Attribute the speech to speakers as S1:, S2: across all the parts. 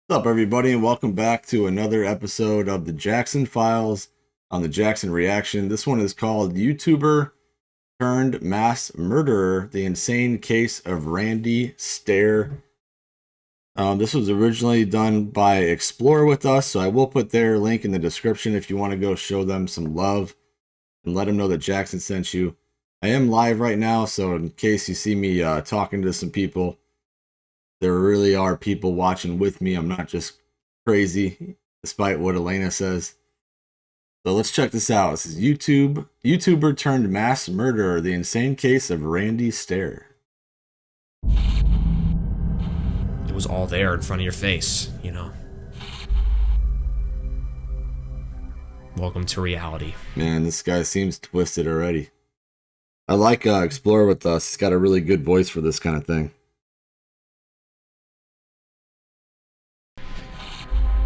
S1: What's up, everybody, and welcome back to another episode of the Jackson Files on the Jackson Reaction. This one is called YouTuber turned mass murderer, the insane case of Randy Stair. This was originally done by Explore With Us, so I will put their link in the description if you want to go show them some love and let them know that Jackson sent you. I am live right now, so in case you see me talking to some people, there really are people watching with me. I'm not just crazy, despite what Elena says. So let's check this out. This is YouTuber turned mass murderer, the insane case of Randy Stair.
S2: It was all there in front of your face, you know. Welcome to reality.
S1: Man, this guy seems twisted already. I like Explore With Us. He's got a really good voice for this kind of thing.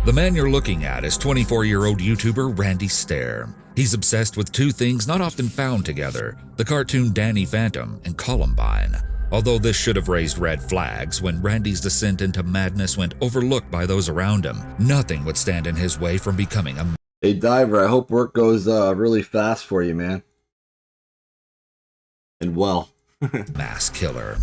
S3: The man you're looking at is 24-year-old YouTuber Randy Stair. He's obsessed with two things not often found together, the cartoon Danny Phantom and Columbine. Although this should have raised red flags when Randy's descent into madness went overlooked by those around him, nothing would stand in his way from becoming a
S1: Hey Diver, I hope work goes really fast for you, man. And well.
S3: mass killer.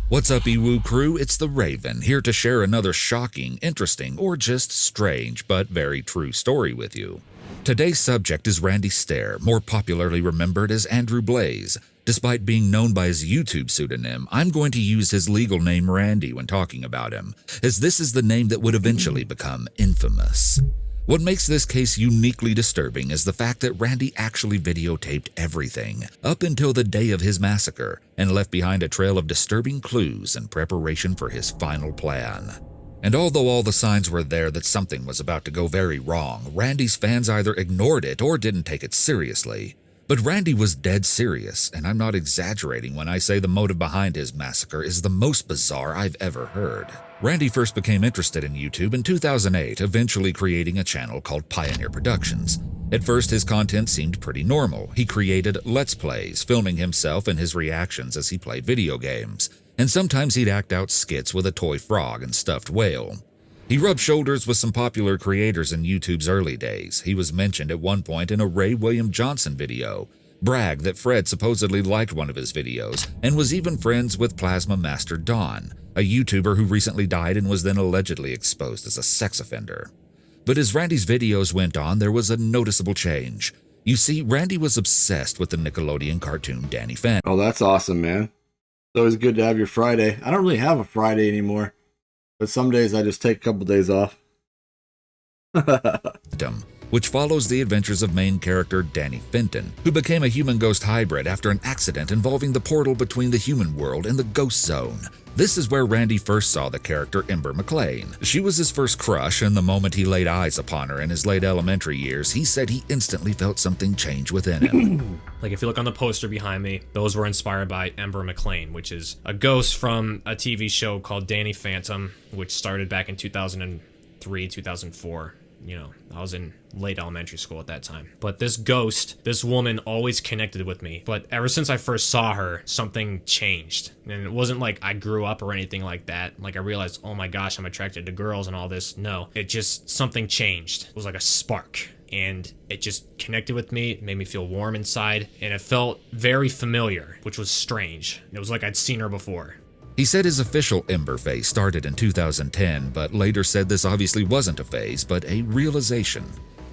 S3: What's up, EWU crew? It's the Raven, here to share another shocking, interesting, or just strange but very true story with you. Today's subject is Randy Stair, more popularly remembered as Andrew Blaze. Despite being known by his YouTube pseudonym, I'm going to use his legal name Randy when talking about him, as this is the name that would eventually become infamous. What makes this case uniquely disturbing is the fact that Randy actually videotaped everything, up until the day of his massacre, and left behind a trail of disturbing clues in preparation for his final plan. And although all the signs were there that something was about to go very wrong, Randy's fans either ignored it or didn't take it seriously. But Randy was dead serious, and I'm not exaggerating when I say the motive behind his massacre is the most bizarre I've ever heard. Randy first became interested in YouTube in 2008, eventually creating a channel called Pioneer Productions. At first, his content seemed pretty normal. He created Let's Plays, filming himself and his reactions as he played video games. And sometimes he'd act out skits with a toy frog and stuffed whale. He rubbed shoulders with some popular creators in YouTube's early days. He was mentioned at one point in a Ray William Johnson video, bragged that Fred supposedly liked one of his videos, and was even friends with Plasma Master Dawn, a YouTuber who recently died and was then allegedly exposed as a sex offender. But as Randy's videos went on, there was a noticeable change. You see, Randy was obsessed with the Nickelodeon cartoon Danny Phantom.
S1: Oh, that's awesome, man. It's always good to have your Friday. I don't really have a Friday anymore, but some days I just take a couple days off.
S3: Which follows the adventures of main character Danny Fenton, who became a human-ghost hybrid after an accident involving the portal between the human world and the ghost zone. This is where Randy first saw the character Ember Maclean. She was his first crush, and the moment he laid eyes upon her in his late elementary years, he said he instantly felt something change within him.
S2: Like, if you look on the poster behind me, those were inspired by Ember Maclean, which is a ghost from a TV show called Danny Phantom, which started back in 2003, 2004. You know, I was in late elementary school at that time. But this ghost, this woman always connected with me. But ever since I first saw her, something changed. And it wasn't like I grew up or anything like that. Like I realized, oh my gosh, I'm attracted to girls and all this. No, it just, something changed. It was like a spark. And it just connected with me. It made me feel warm inside. And it felt very familiar, which was strange. It was like I'd seen her before.
S3: He said his official Ember phase started in 2010, but later said this obviously wasn't a phase, but a realization.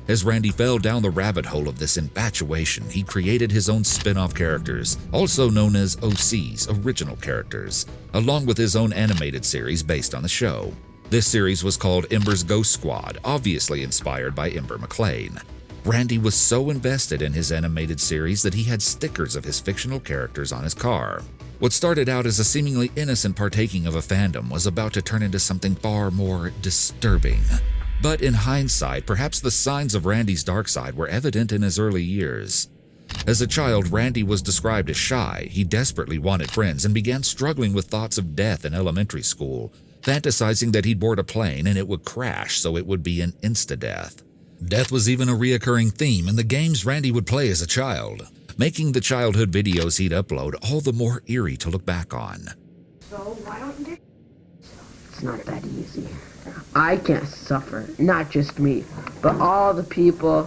S3: As Randy fell down the rabbit hole of this infatuation, he created his own spin-off characters, also known as OCs, original characters, along with his own animated series based on the show. This series was called Embers Ghost Squad, obviously inspired by Ember Maclean. Randy was so invested in his animated series that he had stickers of his fictional characters on his car. What started out as a seemingly innocent partaking of a fandom was about to turn into something far more disturbing. But in hindsight, perhaps the signs of Randy's dark side were evident in his early years. As a child, Randy was described as shy. He desperately wanted friends and began struggling with thoughts of death in elementary school, fantasizing that he'd board a plane and it would crash so it would be an insta-death. Death was even a reoccurring theme in the games Randy would play as a child, making the childhood videos he'd upload all the more eerie to look back on.
S4: So why don't you do? It's not that easy. I can't suffer, not just me, but all the people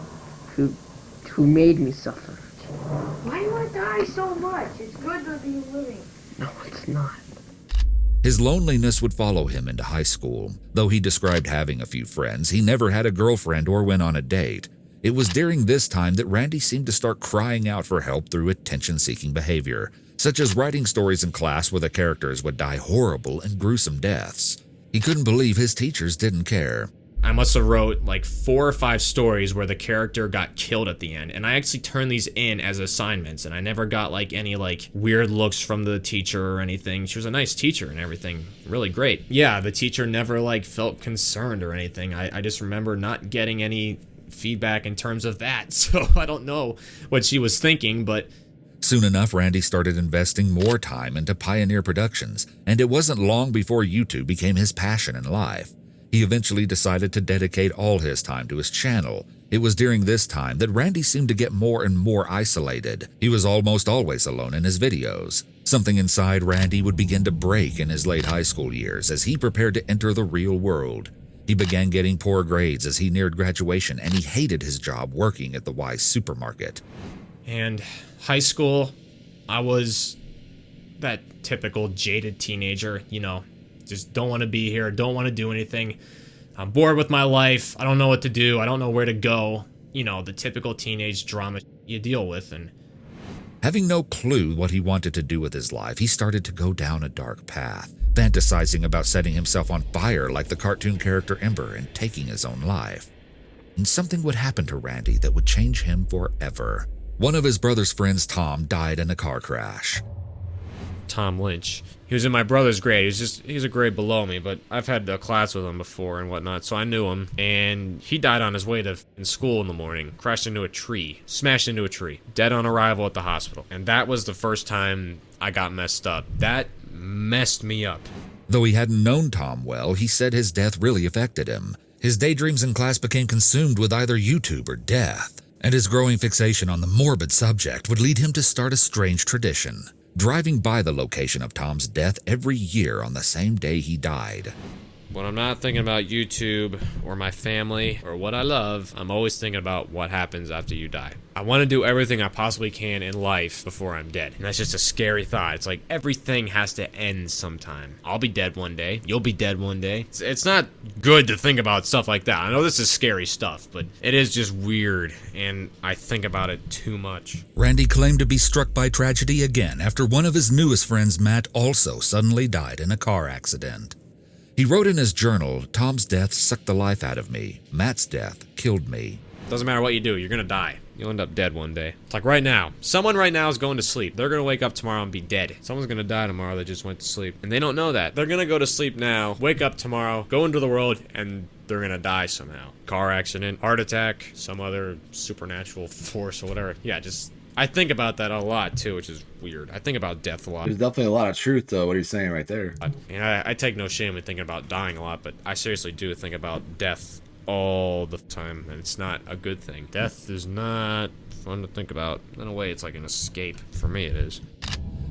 S4: who made me suffer.
S5: Why do you want to die so much? It's good to be living.
S4: No, it's not.
S3: His loneliness would follow him into high school. Though he described having a few friends, he never had a girlfriend or went on a date. It was during this time that Randy seemed to start crying out for help through attention-seeking behavior, such as writing stories in class where the characters would die horrible and gruesome deaths. He couldn't believe his teachers didn't care.
S2: I must have wrote like 4 or 5 stories where the character got killed at the end, and I actually turned these in as assignments, and I never got like any like weird looks from the teacher or anything. She was a nice teacher and everything, really great. Yeah, the teacher never like felt concerned or anything. I just remember not getting any feedback in terms of that, so I don't know what she was thinking, but...
S3: Soon enough, Randy started investing more time into Pioneer Productions, and it wasn't long before YouTube became his passion in life. He eventually decided to dedicate all his time to his channel. It was during this time that Randy seemed to get more and more isolated. He was almost always alone in his videos. Something inside Randy would begin to break in his late high school years as he prepared to enter the real world. He began getting poor grades as he neared graduation, and he hated his job working at the Wise supermarket.
S2: And high school, I was that typical jaded teenager, you know, just don't want to be here, don't want to do anything. I'm bored with my life, I don't know what to do, I don't know where to go. You know, the typical teenage drama you deal with. And
S3: having no clue what he wanted to do with his life, he started to go down a dark path, fantasizing about setting himself on fire like the cartoon character Ember and taking his own life. And something would happen to Randy that would change him forever. One of his brother's friends, Tom, died in a car crash.
S2: Tom Lynch. He was in my brother's grade. He's a grade below me, but I've had a class with him before and whatnot, so I knew him. And he died on his way to school in the morning. Crashed into a tree. Smashed into a tree. Dead on arrival at the hospital. And that was the first time I got messed up. That messed me up.
S3: Though he hadn't known Tom well, he said his death really affected him. His daydreams in class became consumed with either YouTube or death. And his growing fixation on the morbid subject would lead him to start a strange tradition, driving by the location of Tom's death every year on the same day he died.
S2: When I'm not thinking about YouTube or my family or what I love, I'm always thinking about what happens after you die. I want to do everything I possibly can in life before I'm dead. And that's just a scary thought. It's like everything has to end sometime. I'll be dead one day. You'll be dead one day. It's not good to think about stuff like that. I know this is scary stuff, but it is just weird, and I think about it too much.
S3: Randy claimed to be struck by tragedy again after one of his newest friends, Matt, also suddenly died in a car accident. He wrote in his journal, "Tom's death sucked the life out of me. Matt's death killed me."
S2: Doesn't matter what you do, you're gonna die. You'll end up dead one day. It's like right now. Someone right now is going to sleep. They're gonna wake up tomorrow and be dead. Someone's gonna die tomorrow that just went to sleep. And they don't know that. They're gonna go to sleep now, wake up tomorrow, go into the world, and they're gonna die somehow. Car accident, heart attack, some other supernatural force or whatever. Yeah, just... I think about that a lot too, which is weird. I think about death a lot.
S1: There's definitely a lot of truth to what he's saying right there.
S2: I take no shame in thinking about dying a lot, but I seriously do think about death all the time, and it's not a good thing. Death is not fun to think about. In a way, it's like an escape. For me, it is.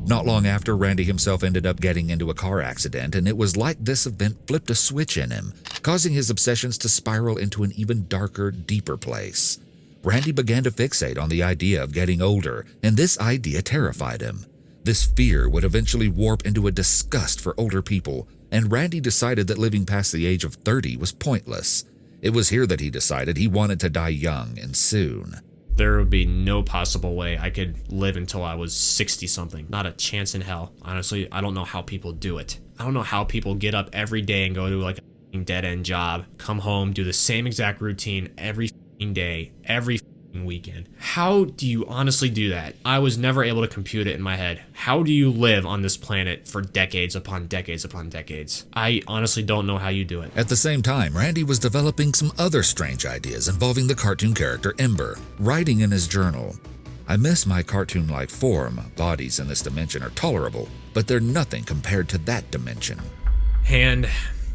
S3: Not long after, Randy himself ended up getting into a car accident, and it was like this event flipped a switch in him, causing his obsessions to spiral into an even darker, deeper place. Randy began to fixate on the idea of getting older, and this idea terrified him. This fear would eventually warp into a disgust for older people, and Randy decided that living past the age of 30 was pointless. It was here that he decided he wanted to die young and soon.
S2: There would be no possible way I could live until I was 60-something. Not a chance in hell. Honestly, I don't know how people do it. I don't know how people get up every day and go to like a dead-end job, come home, do the same exact routine every day, every weekend. How do you honestly do that? I was never able to compute it in my head. How do you live on this planet for decades upon decades upon decades? I honestly don't know how you do it.
S3: At the same time, Randy was developing some other strange ideas involving the cartoon character Ember, writing in his journal, "I miss my cartoon-like form. Bodies in this dimension are tolerable, but they're nothing compared to that dimension."
S2: And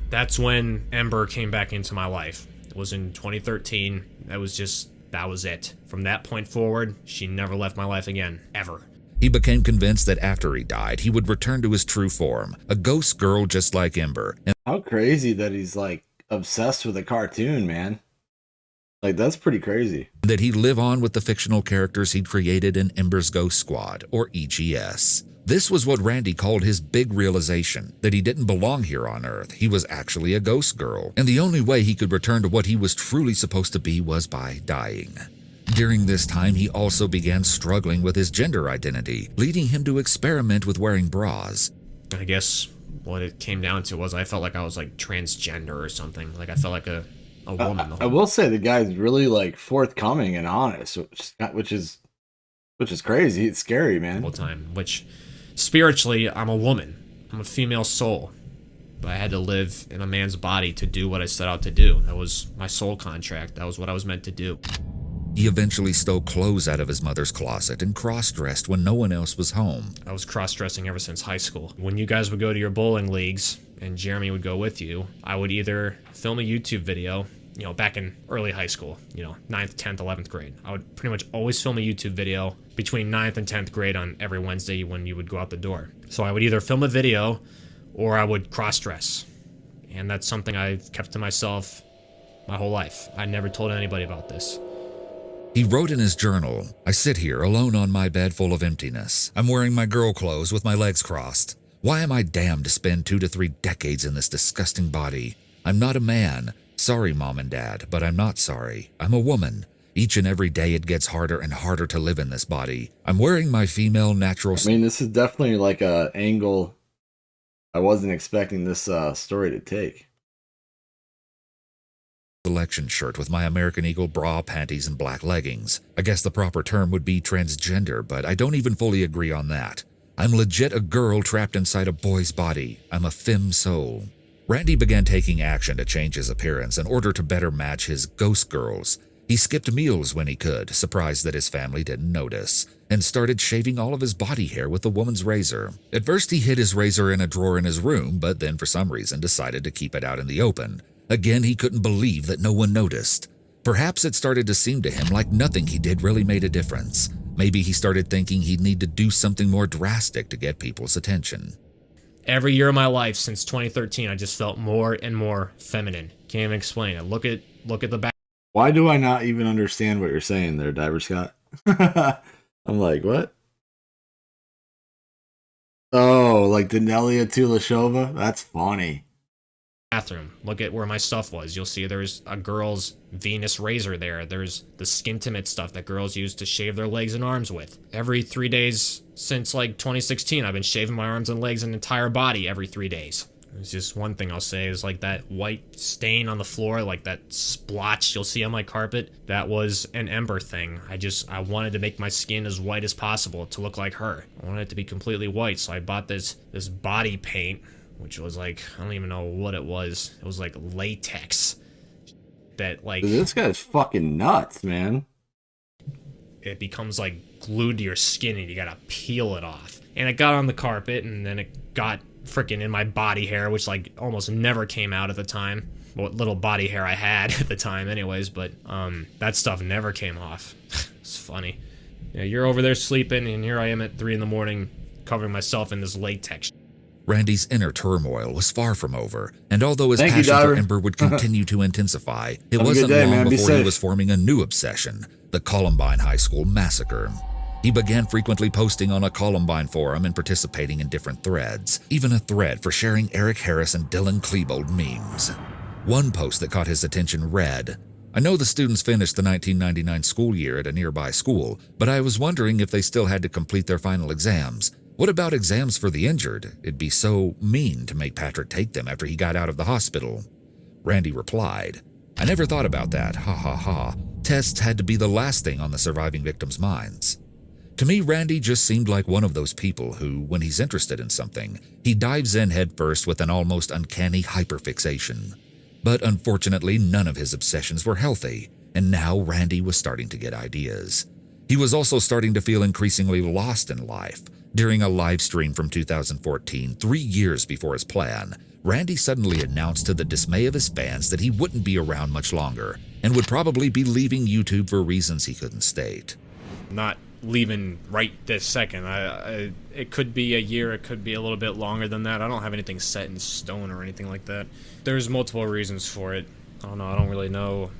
S2: that's when Ember came back into my life. It was in 2013. That was it. From that point forward, she never left my life again, ever.
S3: He became convinced that after he died, he would return to his true form, a ghost girl just like Ember.
S1: How crazy that he's like obsessed with a cartoon, man. Like, that's pretty crazy.
S3: That he'd live on with the fictional characters he'd created in Embers Ghost Squad, or EGS. This was what Randy called his big realization, that he didn't belong here on Earth. He was actually a ghost girl, and the only way he could return to what he was truly supposed to be was by dying. During this time, he also began struggling with his gender identity, leading him to experiment with wearing bras.
S2: I guess what it came down to was I felt like I was like transgender or something. Like I felt like a woman.
S1: I will say the guy's really like forthcoming and honest, which is crazy. It's scary, man.
S2: Whole time, which spiritually I'm a woman. I'm a female soul, but I had to live in a man's body to do what I set out to do. That was my soul contract. That was what I was meant to do.
S3: He eventually stole clothes out of his mother's closet and cross-dressed when no one else was home.
S2: I was cross-dressing ever since high school. When you guys would go to your bowling leagues and Jeremy would go with you, I would either film a YouTube video, you know, back in early high school, you know, 9th, 10th, 11th grade. I would pretty much always film a YouTube video between 9th and 10th grade on every Wednesday when you would go out the door. So I would either film a video or I would cross-dress. And that's something I've kept to myself my whole life. I never told anybody about this.
S3: He wrote in his journal, "I sit here alone on my bed full of emptiness. I'm wearing my girl clothes with my legs crossed. Why am I damned to spend 2 to 3 decades in this disgusting body? I'm not a man. Sorry, Mom and Dad, but I'm not sorry. I'm a woman. Each and every day it gets harder and harder to live in this body. I'm wearing my female natural..."
S1: I mean, this is definitely like a angle I wasn't expecting this story to take.
S3: Selection shirt with my American Eagle bra, panties, and black leggings. I guess the proper term would be transgender, but I don't even fully agree on that. I'm legit a girl trapped inside a boy's body. I'm a femme soul. Randy began taking action to change his appearance in order to better match his ghost girls. He skipped meals when he could, surprised that his family didn't notice, and started shaving all of his body hair with a woman's razor. At first he hid his razor in a drawer in his room, but then for some reason decided to keep it out in the open. Again, he couldn't believe that no one noticed. Perhaps it started to seem to him like nothing he did really made a difference. Maybe he started thinking he'd need to do something more drastic to get people's attention.
S2: Every year of my life since 2013, I just felt more and more feminine. Can't even explain it. Look at the back.
S1: Why do I not even understand what you're saying there, Diver Scott? I'm like, what? Oh, like Danelia Tulashova? That's funny.
S2: Bathroom. Look at where my stuff was. You'll see there's a girl's Venus razor there. There's the Skintimate stuff that girls use to shave their legs and arms with. Every 3 days since like 2016, I've been shaving my arms and legs and entire body every 3 days. It's just one thing I'll say is like that white stain on the floor, like that splotch you'll see on my carpet. That was an Ember thing. I wanted to make my skin as white as possible to look like her. I wanted it to be completely white, so I bought this body paint, which was like, I don't even know what it was. It was like latex. That like...
S1: Dude, this guy's fucking nuts, man.
S2: It becomes like glued to your skin and you gotta peel it off. And it got on the carpet and then it got freaking in my body hair, which like almost never came out at the time. What little body hair I had at the time anyways, but that stuff never came off. It's funny. Yeah, you're over there sleeping and here I am at 3 in the morning covering myself in this latex.
S3: Randy's inner turmoil was far from over, and although his
S1: Thank you,
S3: passion for
S1: Diver.
S3: Ember would continue to intensify, it
S1: Have a
S3: wasn't
S1: good day,
S3: long
S1: man. Be
S3: before he
S1: safe.
S3: was forming a new obsession, the Columbine High School Massacre. He began frequently posting on a Columbine forum and participating in different threads, even a thread for sharing Eric Harris and Dylan Klebold memes. One post that caught his attention read, "I know the students finished the 1999 school year at a nearby school, but I was wondering if they still had to complete their final exams. What about exams for the injured? It'd be so mean to make Patrick take them after he got out of the hospital." Randy replied, "I never thought about that, ha ha ha. Tests had to be the last thing on the surviving victims' minds." To me, Randy just seemed like one of those people who, when he's interested in something, he dives in headfirst with an almost uncanny hyperfixation. But unfortunately, none of his obsessions were healthy, and now Randy was starting to get ideas. He was also starting to feel increasingly lost in life. During a live stream from 2014, 3 years before his plan, Randy suddenly announced to the dismay of his fans that he wouldn't be around much longer and would probably be leaving YouTube for reasons he couldn't state.
S2: Not leaving right this second. It could be a year, it could be a little bit longer than that. I don't have anything set in stone or anything like that. There's multiple reasons for it. I don't know, I don't really know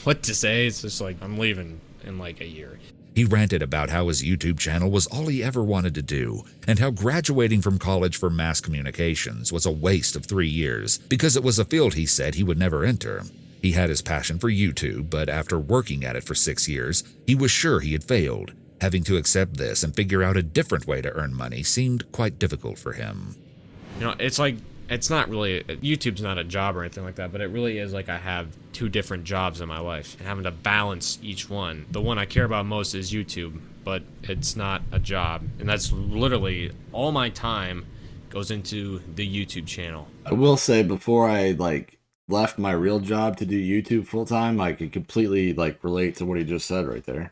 S2: what to say. It's just like, I'm leaving in like a year.
S3: He ranted about how his YouTube channel was all he ever wanted to do, and how graduating from college for mass communications was a waste of 3 years, because it was a field he said he would never enter. He had his passion for YouTube, but after working at it for 6 years, he was sure he had failed. Having to accept this and figure out a different way to earn money seemed quite difficult for him.
S2: You know, it's like, it's not really, YouTube's not a job or anything like that, but it really is like I have 2 different jobs in my life and having to balance each one. The one I care about most is YouTube, but it's not a job. And that's literally all my time goes into the YouTube channel.
S1: I will say, before I left my real job to do YouTube full time, I could completely relate to what he just said right there.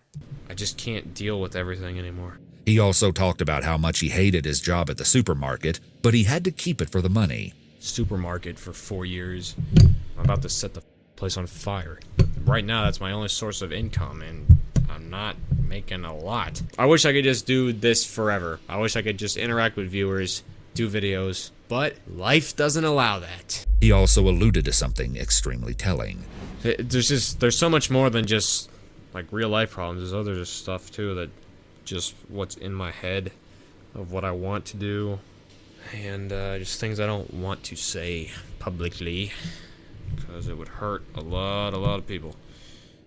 S2: I just can't deal with everything anymore.
S3: He also talked about how much he hated his job at the supermarket, but he had to keep it for the money.
S2: Supermarket for 4 years. I'm about to set the place on fire. Right now, that's my only source of income, and I'm not making a lot. I wish I could just do this forever. I wish I could just interact with viewers, do videos, but life doesn't allow that.
S3: He also alluded to something extremely telling.
S2: There's so much more than just real life problems. There's other stuff too, that just what's in my head of what I want to do, and just things I don't want to say publicly because it would hurt a lot of people.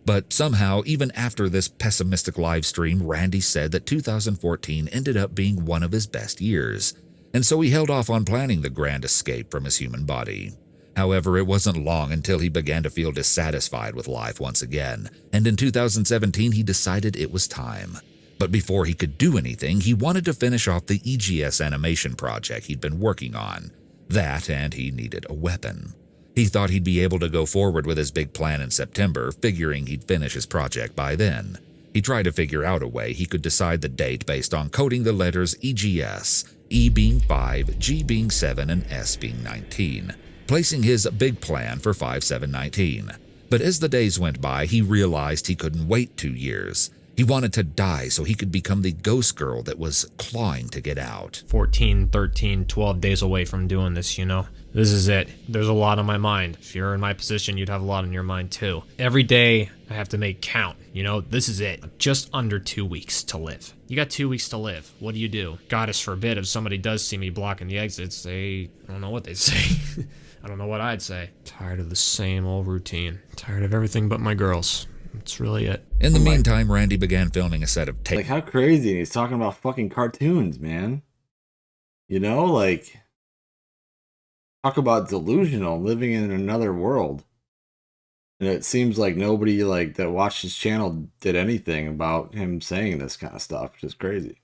S3: But somehow, even after this pessimistic live stream, Randy said that 2014 ended up being one of his best years, and so he held off on planning the grand escape from his human body. However, it wasn't long until he began to feel dissatisfied with life once again, and in 2017 he decided it was time. But before he could do anything, he wanted to finish off the EGS animation project he'd been working on. That, and he needed a weapon. He thought he'd be able to go forward with his big plan in September, figuring he'd finish his project by then. He tried to figure out a way he could decide the date based on coding the letters EGS, E being 5, G being 7, and S being 19, placing his big plan for 5/7/19. But as the days went by, he realized he couldn't wait 2 years. He wanted to die so he could become the ghost girl that was clawing to get out.
S2: 14, 13, 12 days away from doing this, you know? This is it. There's a lot on my mind. If you're in my position, you'd have a lot on your mind too. Every day I have to make count, you know? This is it. Just under 2 weeks to live. You got 2 weeks to live. What do? Goddess forbid if somebody does see me blocking the exits, I don't know what they'd say. I don't know what I'd say. Tired of the same old routine. Tired of everything but my girls. That's really it.
S3: In the meantime, Randy began filming a set of tapes.
S1: How crazy. And he's talking about fucking cartoons, man. You know, talk about delusional, living in another world. And it seems like nobody that watched his channel did anything about him saying this kind of stuff, which is crazy.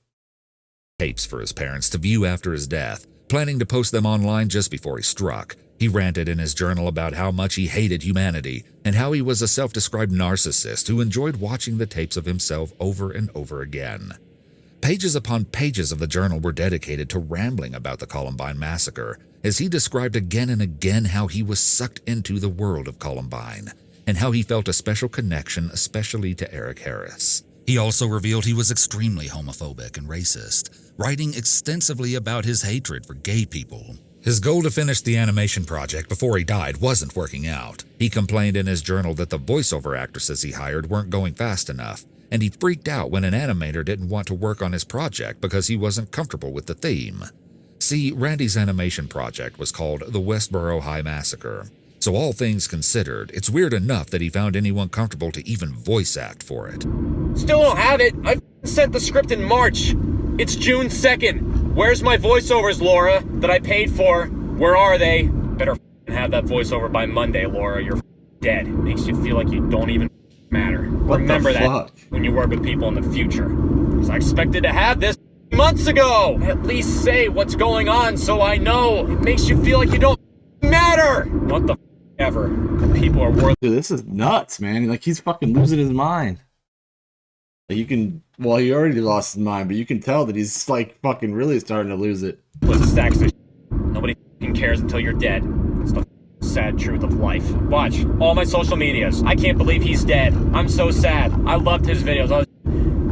S3: Tapes for his parents to view after his death, planning to post them online just before he struck. He ranted in his journal about how much he hated humanity and how he was a self-described narcissist who enjoyed watching the tapes of himself over and over again. Pages upon pages of the journal were dedicated to rambling about the Columbine massacre, as he described again and again how he was sucked into the world of Columbine, and how he felt a special connection especially to Eric Harris. He also revealed he was extremely homophobic and racist, writing extensively about his hatred for gay people. His goal to finish the animation project before he died wasn't working out. He complained in his journal that the voiceover actresses he hired weren't going fast enough, and he freaked out when an animator didn't want to work on his project because he wasn't comfortable with the theme. See, Randy's animation project was called the Westboro High Massacre, so all things considered, it's weird enough that he found anyone comfortable to even voice act for it.
S6: Still don't have it. I sent the script in March. It's June 2nd. Where's my voiceovers, Laura, that I paid for? Where are they? Better have that voiceover by Monday, Laura. You're dead. Makes you feel like you don't even matter. Remember that when you work with people in the future. Because I expected to have this months ago. At least say what's going on so I know. It makes you feel like you don't matter. What the ever. People are worth.
S1: Dude, this is nuts, man. He's fucking losing his mind. You can, well, he already lost his mind, but you can tell that he's fucking really starting to lose it.
S6: Was a stacks of nobody cares until you're dead. It's the sad truth of life. Watch all my social medias. I can't believe he's dead. I'm so sad. I loved his videos.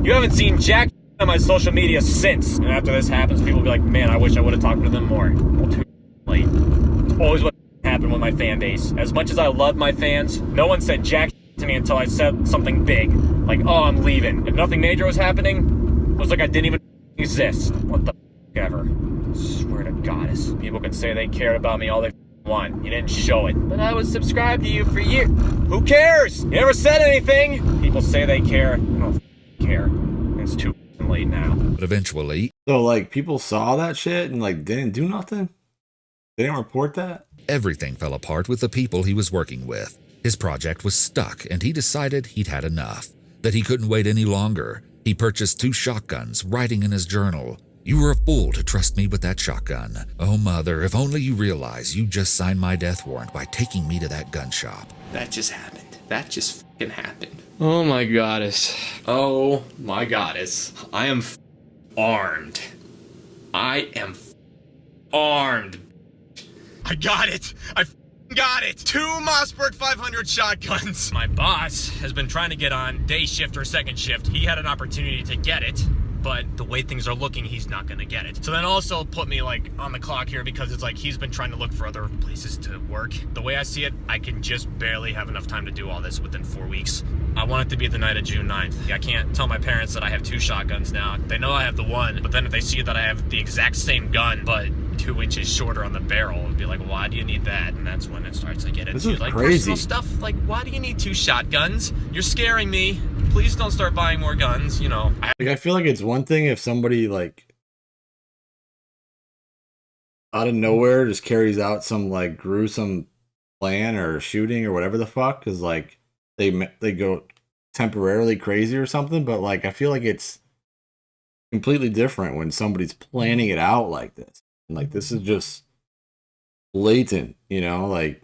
S6: You haven't seen jack on my social media since. And after this happens, people will be like, man, I wish I would have talked to them more. Well, too late. It's always what happened with my fan base. As much as I love my fans, no one said jack to me until I said something big. Like, oh, I'm leaving. If nothing major was happening, it was like I didn't even exist. What the ever. I swear to goddess. People can say they cared about me all they want. You didn't show it. But I was subscribed to you for years. Who cares? You never said anything. People say they care. I don't care. It's too late now.
S3: But eventually,
S1: So like people saw that shit and like didn't do nothing? They didn't report that?
S3: everything fell apart with the people he was working with. His project was stuck, and he decided he'd had enough, that he couldn't wait any longer. He purchased 2 shotguns, writing in his journal, "You were a fool to trust me with that shotgun. Oh, mother, if only you realize you just signed my death warrant by taking me to that gun shop."
S7: That just happened. That just fucking happened.
S2: Oh my goddess. Oh my goddess. I am armed. I am armed.
S8: I got it! I got it! 2 Mossberg 500 shotguns!
S2: My boss has been trying to get on day shift or second shift. He had an opportunity to get it, but the way things are looking, he's not gonna get it. So then also put me like on the clock here because it's like he's been trying to look for other places to work. The way I see it, I can just barely have enough time to do all this within 4 weeks. I want it to be the night of June 9th. I can't tell my parents that I have 2 shotguns now. They know I have the one, but then if they see that I have the exact same gun, but 2 inches shorter on the barrel, it'd be like, why do you need that? And that's when it starts to get
S1: This
S2: into
S1: is
S2: like
S1: crazy.
S2: personal stuff. Like, why do you need 2 shotguns? You're scaring me. Please don't start buying more guns. You know,
S1: Like I feel like it's one thing if somebody like out of nowhere just carries out some like gruesome plan or shooting or whatever the fuck, because like they go temporarily crazy or something, but like I feel like it's completely different when somebody's planning it out like this. And like this is just blatant, you know, like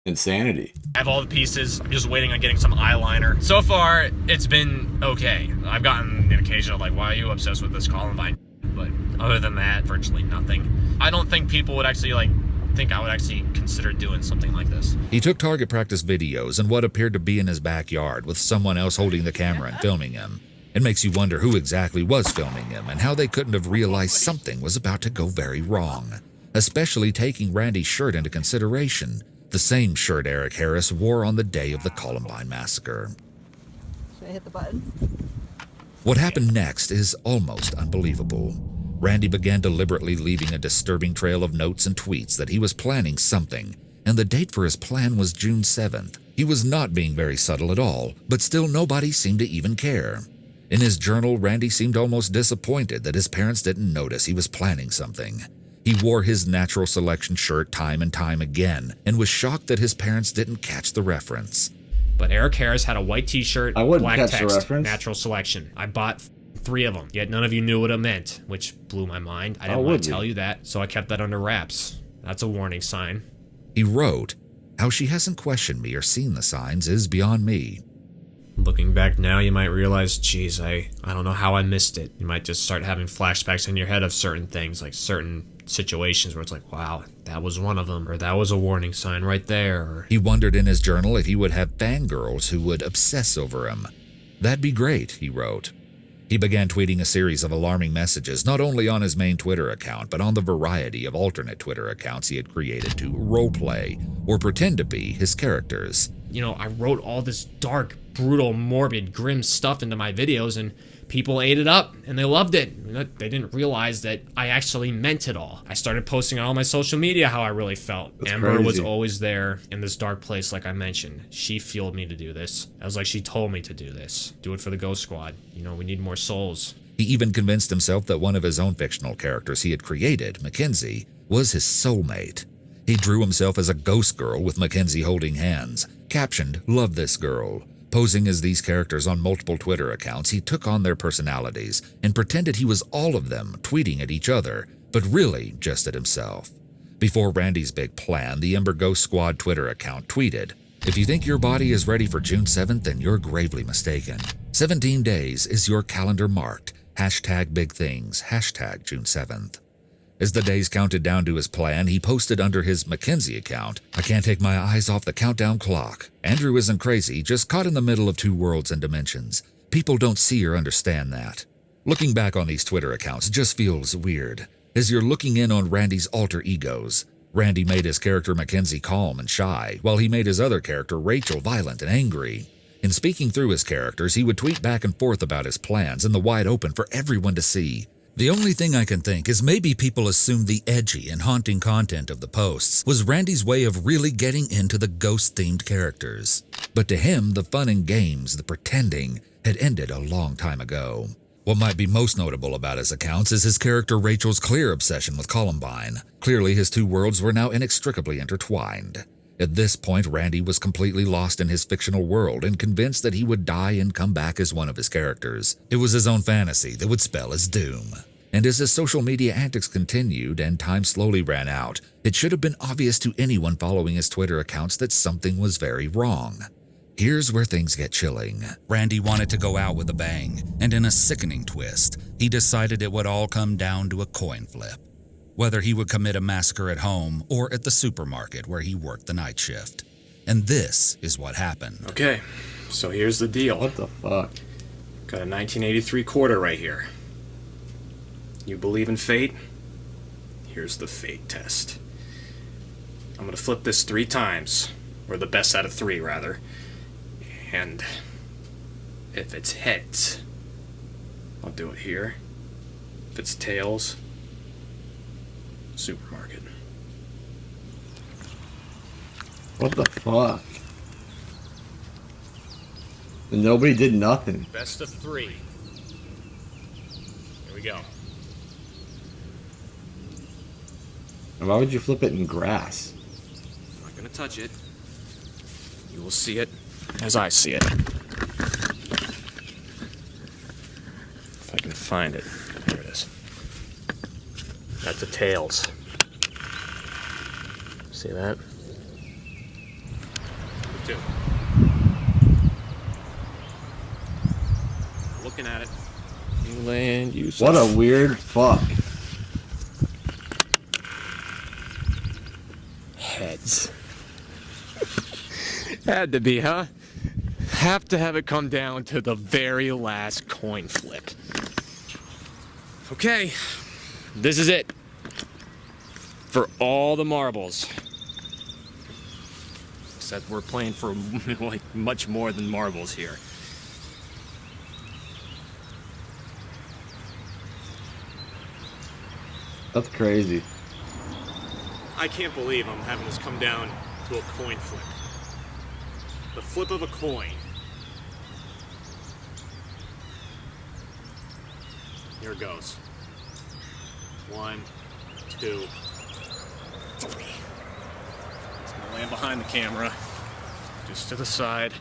S1: insanity.
S2: I have all the pieces. I'm just waiting on getting some eyeliner. So far, it's been okay. I've gotten an occasional like, why are you obsessed with this Columbine? But other than that, virtually nothing. I don't think people would actually like think I would actually consider doing something like this.
S3: He took target practice videos in what appeared to be in his backyard with someone else holding the camera and filming him. It makes you wonder who exactly was filming him and how they couldn't have realized something was about to go very wrong, especially taking Randy's shirt into consideration, the same shirt Eric Harris wore on the day of the Columbine massacre.
S9: Should I hit the button?
S3: What happened next is almost unbelievable. Randy began deliberately leaving a disturbing trail of notes and tweets that he was planning something, and the date for his plan was June 7th. He was not being very subtle at all, but still nobody seemed to even care. In his journal, Randy seemed almost disappointed that his parents didn't notice he was planning something. He wore his natural selection shirt time and time again, and was shocked that his parents didn't catch the reference.
S2: But Eric Harris had a white t-shirt,
S1: I wouldn't
S2: black
S1: catch the
S2: text,
S1: reference.
S2: natural selection. I bought 3 of them, yet none of you knew what it meant, which blew my mind. I
S1: How
S2: didn't want
S1: would
S2: to
S1: you?
S2: tell you that, so I kept that under wraps. That's a warning sign.
S3: He wrote, "How she hasn't questioned me or seen the signs is beyond me."
S2: Looking back now, you might realize, geez, I don't know how I missed it. You might just start having flashbacks in your head of certain things, like certain situations where it's like, wow, that was one of them, or that was a warning sign right there. Or
S3: He wondered in his journal if he would have fangirls who would obsess over him. "That'd be great," he wrote. He began tweeting a series of alarming messages, not only on his main Twitter account, but on the variety of alternate Twitter accounts he had created to roleplay or pretend to be his characters.
S2: you know, I wrote all this dark, brutal, morbid, grim stuff into my videos, and people ate it up, and they loved it. They didn't realize that I actually meant it all. I started posting on all my social media how I really felt.
S1: That's
S2: Ember was
S1: crazy.
S2: always there in this dark place, like I mentioned. She fueled me to do this. I was like, she told me to do this. Do it for the Ghost Squad. You know, we need more souls.
S3: He even convinced himself that one of his own fictional characters he had created, Mackenzie, was his soulmate. He drew himself as a ghost girl with Mackenzie holding hands, captioned, "Love this girl." Posing as these characters on multiple Twitter accounts, he took on their personalities and pretended he was all of them, tweeting at each other, but really just at himself. Before Randy's big plan, the Ember Ghost Squad Twitter account tweeted, "If you think your body is ready for June 7th, then you're gravely mistaken. 17 days is your calendar marked. Hashtag big things. Hashtag June 7th. As the days counted down to his plan, he posted under his Mackenzie account, "I can't take my eyes off the countdown clock. Andrew isn't crazy, just caught in the middle of 2 worlds and dimensions. People don't see or understand that." Looking back on these Twitter accounts just feels weird, as you're looking in on Randy's alter egos. Randy made his character Mackenzie calm and shy, while he made his other character Rachel violent and angry. In speaking through his characters, he would tweet back and forth about his plans in the wide open for everyone to see. The only thing I can think is maybe people assumed the edgy and haunting content of the posts was Randy's way of really getting into the ghost-themed characters. But to him, the fun and games, the pretending, had ended a long time ago. What might be most notable about his accounts is his character Rachel's clear obsession with Columbine. Clearly, his two worlds were now inextricably intertwined. At this point, Randy was completely lost in his fictional world and convinced that he would die and come back as one of his characters. It was his own fantasy that would spell his doom. And as his social media antics continued and time slowly ran out, it should have been obvious to anyone following his Twitter accounts that something was very wrong. Here's where things get chilling. Randy wanted to go out with a bang, and in a sickening twist, he decided it would all come down to a coin flip. Whether he would commit a massacre at home or at the supermarket where he worked the night shift. And this is what happened.
S2: Okay, so here's the deal.
S1: What the fuck?
S2: Got a 1983 quarter right here. You believe in fate? Here's the fate test. I'm gonna flip this 3 times, or the best out of 3 rather. And if it's heads, I'll do it here. If it's tails, supermarket.
S1: What the fuck? And nobody did nothing.
S2: Best of 3. Here we go.
S1: And why would you flip it in grass?
S2: I'm not gonna touch it. You will see it as I see it. If I can find it. There it is. That's the tails. See that? 2. Looking at it. New land use.
S1: What a weird fuck.
S2: Heads. Had to be, huh? Have to have it come down to the very last coin flip. Okay, this is it. For all the marbles. Except we're playing for like much more than marbles here.
S1: That's crazy.
S2: I can't believe I'm having this come down to a coin flip. The flip of a coin. Here it goes. 1, 2, 3. It's gonna land behind the camera. Just to the side.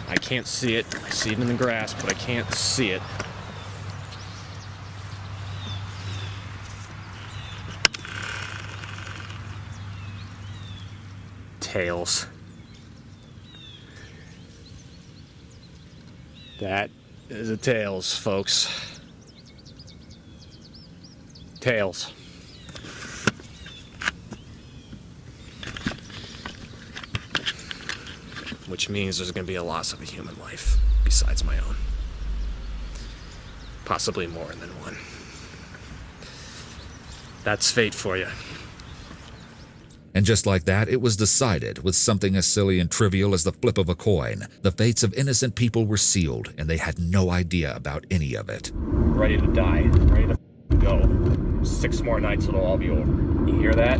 S2: I can't see it. I see it in the grass, but I can't see it. Tails. That is a tails, folks. Tails. Which means there's going to be a loss of a human life, besides my own. Possibly more than one. That's fate for you.
S3: And just like that, it was decided, with something as silly and trivial as the flip of a coin. The fates of innocent people were sealed, and they had no idea about any of it.
S6: Ready to die. Ready to go. 6 more nights, it'll all be over. You hear that?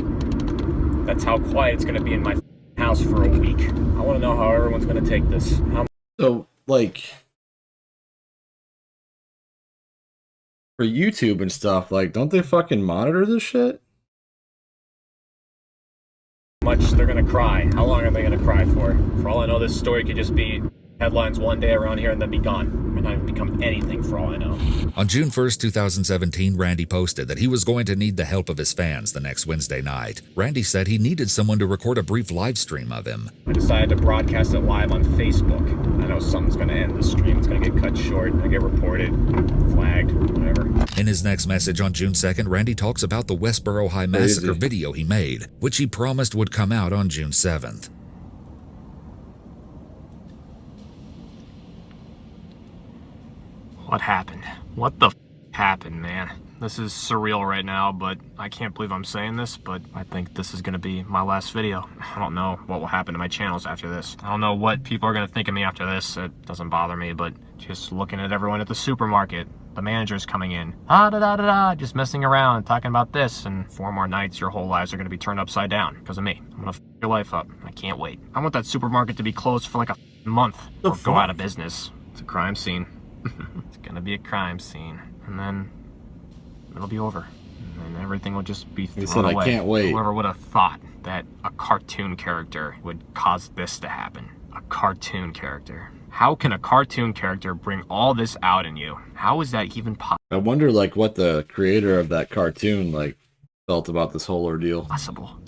S6: That's how quiet it's gonna be in my house for a week. I wanna know how everyone's gonna take this.
S1: So, like, for YouTube and stuff, like, don't they fucking monitor this shit?
S6: Much they're gonna cry. How long are they gonna cry for? For all I know, this story could just be headlines one day around here and then be gone. It might not even become anything for all I know.
S3: On June 1st, 2017, Randy posted that he was going to need the help of his fans the next Wednesday night. Randy said he needed someone to record a brief live stream of him.
S6: I decided to broadcast it live on Facebook. I know something's gonna end the stream. It's gonna get cut short. I get reported, flagged, whatever.
S3: In his next message on June 2nd, Randy talks about the Westboro High Massacre video he made, which he promised would come out on June 7th.
S6: What happened? What the happened, man? This is surreal right now, but I can't believe I'm saying this, but I think this is gonna be my last video. I don't know what will happen to my channels after this. I don't know what people are gonna think of me after this. It doesn't bother me, but just looking at everyone at the supermarket, the manager's coming in, just messing around, talking about this, and 4 more nights, your whole lives are gonna be turned upside down because of me. I'm gonna f your life up. I can't wait. I want that supermarket to be closed for like a month or go out of business. It's a crime scene. It's gonna be a crime scene, and then it'll be over, and then everything will just be thrown away.
S1: I can't wait.
S6: Whoever would have thought that a cartoon character would cause this to happen? A cartoon character. How can a cartoon character bring all this out in you? How is that even possible?
S1: I wonder, like, what the creator of that cartoon, like, felt about this whole ordeal.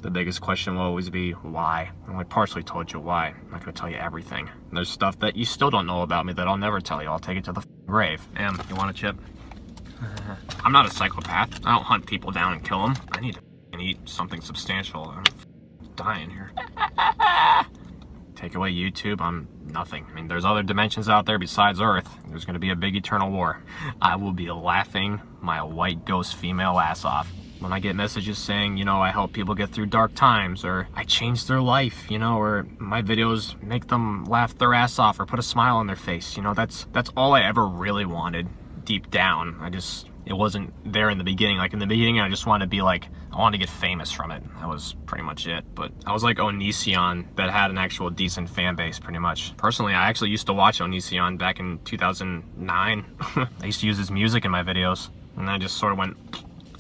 S6: The biggest question will always be, why? And I partially told you why. I'm not gonna tell you everything. There's stuff that you still don't know about me that I'll never tell you. I'll take it to the grave. You want a chip? I'm not a psychopath. I don't hunt people down and kill them. I need to eat something substantial. I'm dying here. Take away YouTube, I'm nothing. I mean, there's other dimensions out there besides Earth. There's gonna be a big eternal war. I will be laughing my white ghost female ass off when I get messages saying, you know, I help people get through dark times, or I change their life, you know, or my videos make them laugh their ass off or put a smile on their face. You know, that's all I ever really wanted. Deep down, it wasn't there in the beginning. Like in the beginning, I just wanted to be like, I wanted to get famous from it. That was pretty much it. But I was like Onision that had an actual decent fan base, pretty much. Personally, I actually used to watch Onision back in 2009. I used to use his music in my videos, and I just sort of went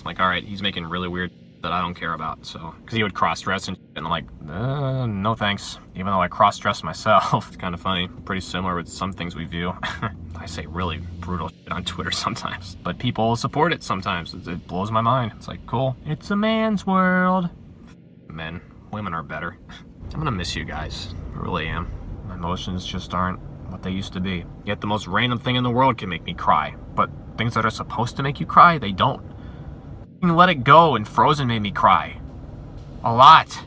S6: like, all right, he's making really weird that I don't care about. So, because he would cross-dress and I'm like, no thanks. Even though I cross-dress myself. It's kind of funny. Pretty similar with some things we view. I say really brutal shit on Twitter sometimes, but people support it sometimes. It blows my mind. It's like, cool. It's a man's world. Men. Women are better. I'm gonna miss you guys. I really am. My emotions just aren't what they used to be. Yet the most random thing in the world can make me cry, but things that are supposed to make you cry, they don't. Let It Go and Frozen made me cry. A lot.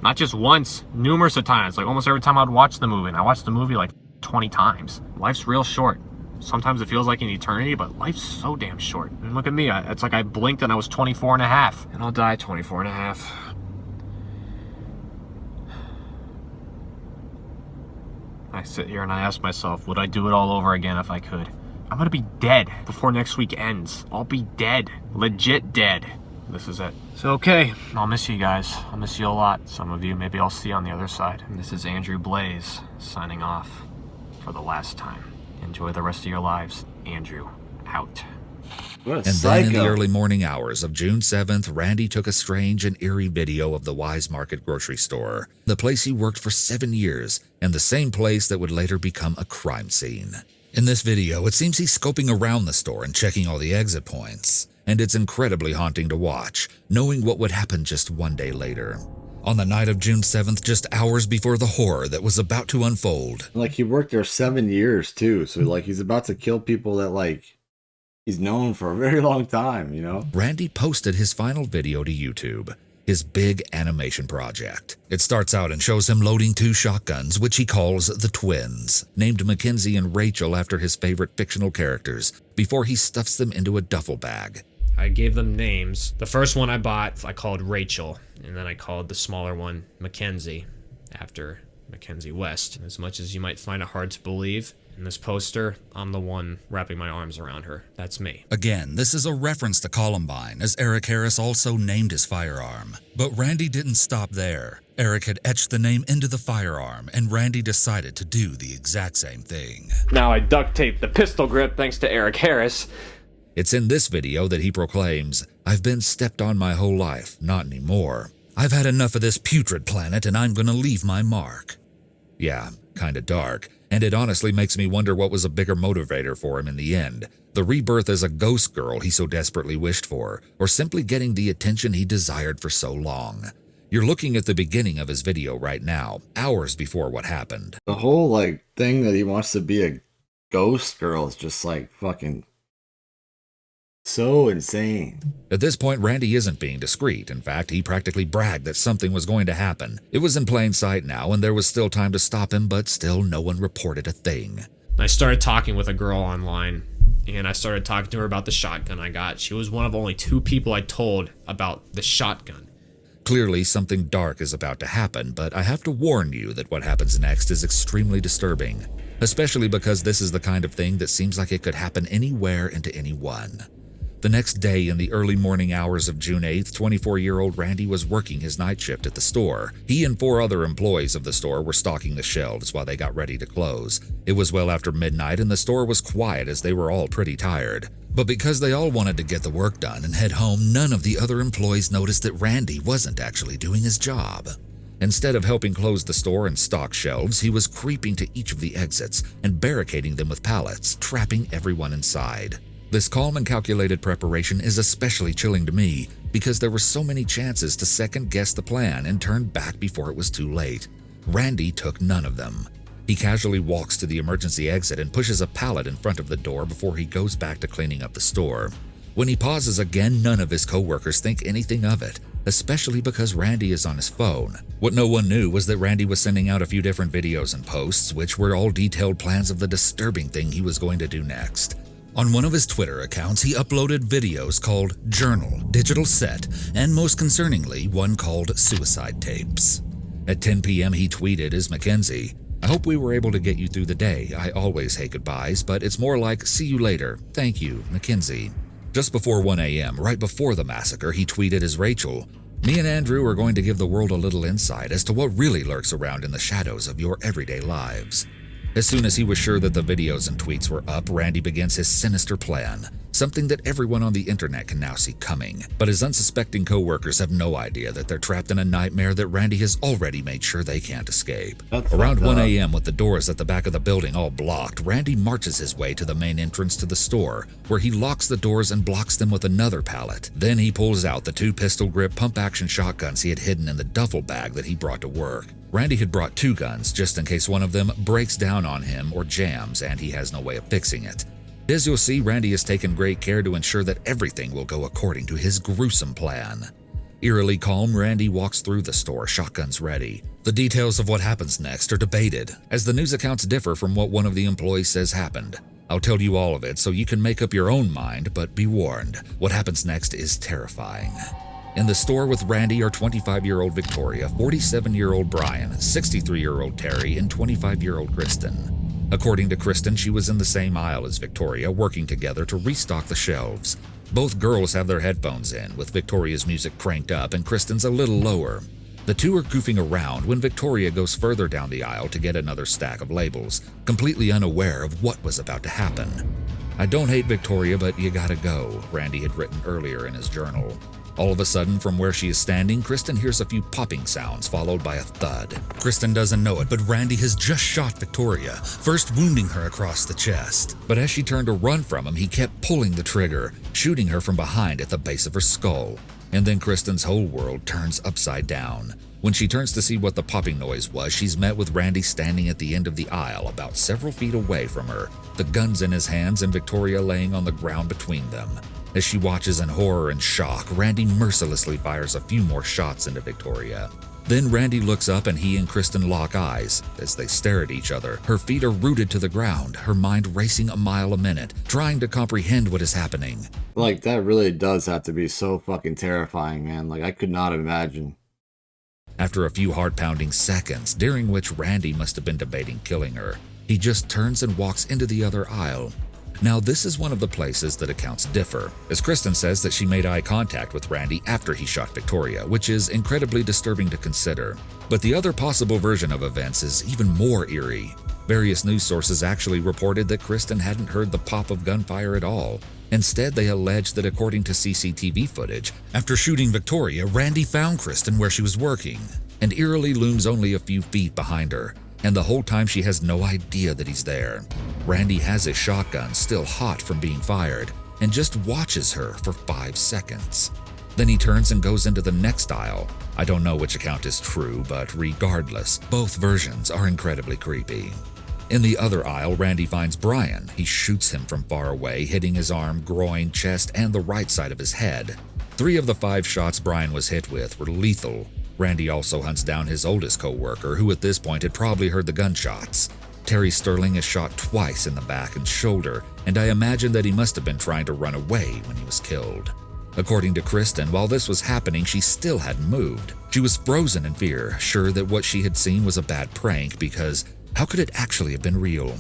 S6: Not just once, numerous of times. Like almost every time I'd watch the movie, and I watched the movie like 20 times. Life's real short. Sometimes it feels like an eternity, but life's so damn short. And look at me, it's like I blinked and I was 24 and a half. And I'll die 24 and a half. I sit here and I ask myself, would I do it all over again if I could? I'm gonna be dead before next week ends. I'll be dead. Legit dead. This is it. So okay, I'll miss you guys. I'll miss you a lot. Some of you maybe I'll see on the other side. And this is Andrew Blaze signing off for the last time. Enjoy the rest of your lives. Andrew, out.
S3: And then in the early morning hours of June 7th, Randy took a strange and eerie video of the Wise Market grocery store, the place he worked for 7 years, and the same place that would later become a crime scene. In this video, it seems he's scoping around the store and checking all the exit points, and it's incredibly haunting to watch, knowing what would happen just one day later. On the night of June 7th, just hours before the horror that was about to unfold.
S1: Like, he worked there 7 years, too, so, like, he's about to kill people that, like, he's known for a very long time, you know?
S3: Randy posted his final video to YouTube, his big animation project. It starts out and shows him loading 2 shotguns, which he calls the Twins, named Mackenzie and Rachel after his favorite fictional characters, before he stuffs them into a duffel bag.
S2: I gave them names. The first one I bought, I called Rachel, and then I called the smaller one Mackenzie, after Mackenzie West. As much as you might find it hard to believe, in this poster, I'm the one wrapping my arms around her. That's me.
S3: Again, this is a reference to Columbine, as Eric Harris also named his firearm. But Randy didn't stop there. Eric had etched the name into the firearm, and Randy decided to do the exact same thing.
S6: Now I duct taped the pistol grip thanks to Eric Harris.
S3: It's in this video that he proclaims, "I've been stepped on my whole life, not anymore. I've had enough of this putrid planet and I'm gonna leave my mark." Yeah, kinda dark, and it honestly makes me wonder what was a bigger motivator for him in the end. The rebirth as a ghost girl he so desperately wished for, or simply getting the attention he desired for so long. You're looking at the beginning of his video right now, hours before what happened.
S1: The whole, like, thing that he wants to be a ghost girl is just, like, fucking so insane.
S3: At this point, Randy isn't being discreet. In fact, he practically bragged that something was going to happen. It was in plain sight now, and there was still time to stop him, but still no one reported a thing.
S2: I started talking with a girl online and I started talking to her about the shotgun I got. She was one of only 2 people I told about the shotgun.
S3: Clearly, something dark is about to happen, but I have to warn you that what happens next is extremely disturbing, especially because this is the kind of thing that seems like it could happen anywhere and to anyone. The next day, in the early morning hours of June 8th, 24-year-old Randy was working his night shift at the store. He and 4 other employees of the store were stocking the shelves while they got ready to close. It was well after midnight and the store was quiet as they were all pretty tired. But because they all wanted to get the work done and head home, none of the other employees noticed that Randy wasn't actually doing his job. Instead of helping close the store and stock shelves, he was creeping to each of the exits and barricading them with pallets, trapping everyone inside. This calm and calculated preparation is especially chilling to me because there were so many chances to second-guess the plan and turn back before it was too late. Randy took none of them. He casually walks to the emergency exit and pushes a pallet in front of the door before he goes back to cleaning up the store. When he pauses again, none of his co-workers think anything of it, especially because Randy is on his phone. What no one knew was that Randy was sending out a few different videos and posts, which were all detailed plans of the disturbing thing he was going to do next. On one of his Twitter accounts, he uploaded videos called Journal, Digital Set, and most concerningly, one called Suicide Tapes. At 10 p.m., he tweeted as Mackenzie, "I hope we were able to get you through the day. I always hate goodbyes, but it's more like, see you later. Thank you, Mackenzie." Just before 1 a.m., right before the massacre, he tweeted as Rachel, "Me and Andrew are going to give the world a little insight as to what really lurks around in the shadows of your everyday lives." As soon as he was sure that the videos and tweets were up, Randy begins his sinister plan, something that everyone on the internet can now see coming. But his unsuspecting co-workers have no idea that they're trapped in a nightmare that Randy has already made sure they can't escape. Around 1 a.m., with the doors at the back of the building all blocked, Randy marches his way to the main entrance to the store, where he locks the doors and blocks them with another pallet. Then he pulls out the 2 pistol-grip pump-action shotguns he had hidden in the duffel bag that he brought to work. Randy had brought 2 guns just in case one of them breaks down on him or jams and he has no way of fixing it. As you'll see, Randy has taken great care to ensure that everything will go according to his gruesome plan. Eerily calm, Randy walks through the store, shotguns ready. The details of what happens next are debated, as the news accounts differ from what one of the employees says happened. I'll tell you all of it so you can make up your own mind, but be warned, what happens next is terrifying. In the store with Randy are 25-year-old Victoria, 47-year-old Brian, 63-year-old Terry, and 25-year-old Kristen. According to Kristen, she was in the same aisle as Victoria, working together to restock the shelves. Both girls have their headphones in, with Victoria's music cranked up and Kristen's a little lower. The two are goofing around when Victoria goes further down the aisle to get another stack of labels, completely unaware of what was about to happen. "I don't hate Victoria, but you gotta go," Randy had written earlier in his journal. All of a sudden, from where she is standing, Kristen hears a few popping sounds followed by a thud. Kristen doesn't know it, but Randy has just shot Victoria, first wounding her across the chest. But as she turned to run from him, he kept pulling the trigger, shooting her from behind at the base of her skull. And then Kristen's whole world turns upside down. When she turns to see what the popping noise was, she's met with Randy standing at the end of the aisle about several feet away from her, the guns in his hands and Victoria laying on the ground between them. As she watches in horror and shock, Randy mercilessly fires a few more shots into Victoria. Then Randy looks up and he and Kristen lock eyes. As they stare at each other, her feet are rooted to the ground, her mind racing a mile a minute, trying to comprehend what is happening.
S1: Like, that really does have to be so fucking terrifying, man. Like, I could not imagine.
S3: After a few heart-pounding seconds, during which Randy must have been debating killing her, he just turns and walks into the other aisle. Now, this is one of the places that accounts differ, as Kristen says that she made eye contact with Randy after he shot Victoria, which is incredibly disturbing to consider. But the other possible version of events is even more eerie. Various news sources actually reported that Kristen hadn't heard the pop of gunfire at all. Instead, they alleged that according to CCTV footage, after shooting Victoria, Randy found Kristen where she was working, and eerily looms only a few feet behind her. And the whole time she has no idea that he's there. Randy has his shotgun still hot from being fired and just watches her for 5 seconds. Then he turns and goes into the next aisle. I don't know which account is true, but regardless, both versions are incredibly creepy. In the other aisle, Randy finds Brian. He shoots him from far away, hitting his arm, groin, chest, and the right side of his head. 3 of the 5 shots Brian was hit with were lethal. Randy also hunts down his oldest co-worker, who at this point had probably heard the gunshots. Terry Sterling is shot twice in the back and shoulder, and I imagine that he must have been trying to run away when he was killed. According to Kristen, while this was happening, she still hadn't moved. She was frozen in fear, sure that what she had seen was a bad prank, because how could it actually have been real?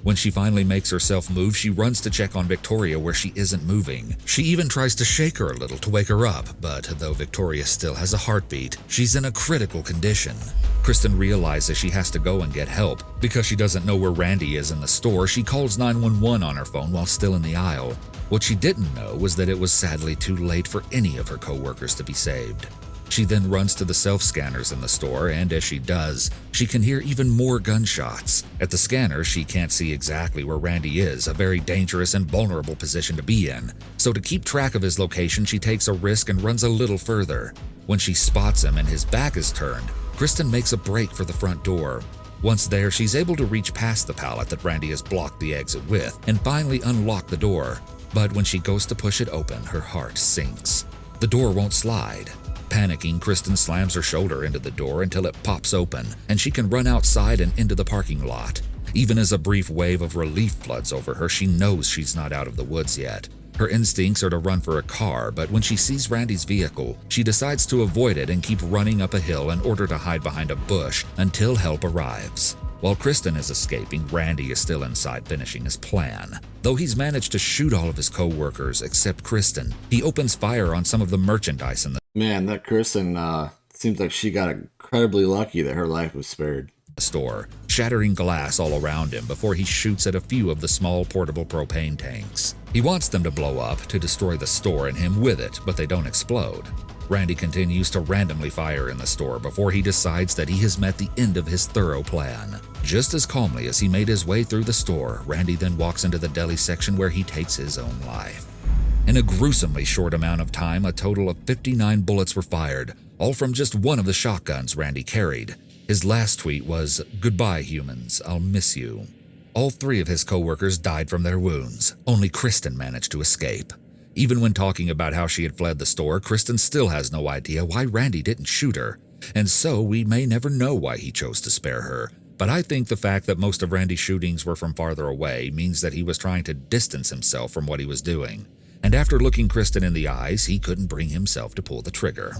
S3: When she finally makes herself move, she runs to check on Victoria where she isn't moving. She even tries to shake her a little to wake her up, but though Victoria still has a heartbeat, she's in a critical condition. Kristen realizes she has to go and get help. Because she doesn't know where Randy is in the store, she calls 911 on her phone while still in the aisle. What she didn't know was that it was sadly too late for any of her co-workers to be saved. She then runs to the self-scanners in the store, and as she does, she can hear even more gunshots. At the scanner, she can't see exactly where Randy is, a very dangerous and vulnerable position to be in. So to keep track of his location, she takes a risk and runs a little further. When she spots him and his back is turned, Kristen makes a break for the front door. Once there, she's able to reach past the pallet that Randy has blocked the exit with and finally unlock the door. But when she goes to push it open, her heart sinks. The door won't slide. Panicking, Kristen slams her shoulder into the door until it pops open, and she can run outside and into the parking lot. Even as a brief wave of relief floods over her, she knows she's not out of the woods yet. Her instincts are to run for a car, but when she sees Randy's vehicle, she decides to avoid it and keep running up a hill in order to hide behind a bush until help arrives. While Kristen is escaping, Randy is still inside finishing his plan. Though he's managed to shoot all of his co-workers except Kristen, he opens fire on some of the merchandise in the
S1: Man, that Kristen seems like she got incredibly lucky that her life was spared.
S3: store, shattering glass all around him before he shoots at a few of the small portable propane tanks. He wants them to blow up to destroy the store and him with it, but they don't explode. Randy continues to randomly fire in the store before he decides that he has met the end of his thorough plan. Just as calmly as he made his way through the store, Randy then walks into the deli section where he takes his own life. In a gruesomely short amount of time, a total of 59 bullets were fired, all from just one of the shotguns Randy carried. His last tweet was, "Goodbye, humans, I'll miss you." All three of his co-workers died from their wounds. Only Kristen managed to escape. Even when talking about how she had fled the store, Kristen still has no idea why Randy didn't shoot her. And so we may never know why he chose to spare her. But I think the fact that most of Randy's shootings were from farther away means that he was trying to distance himself from what he was doing. And after looking Kristen in the eyes, he couldn't bring himself to pull the trigger.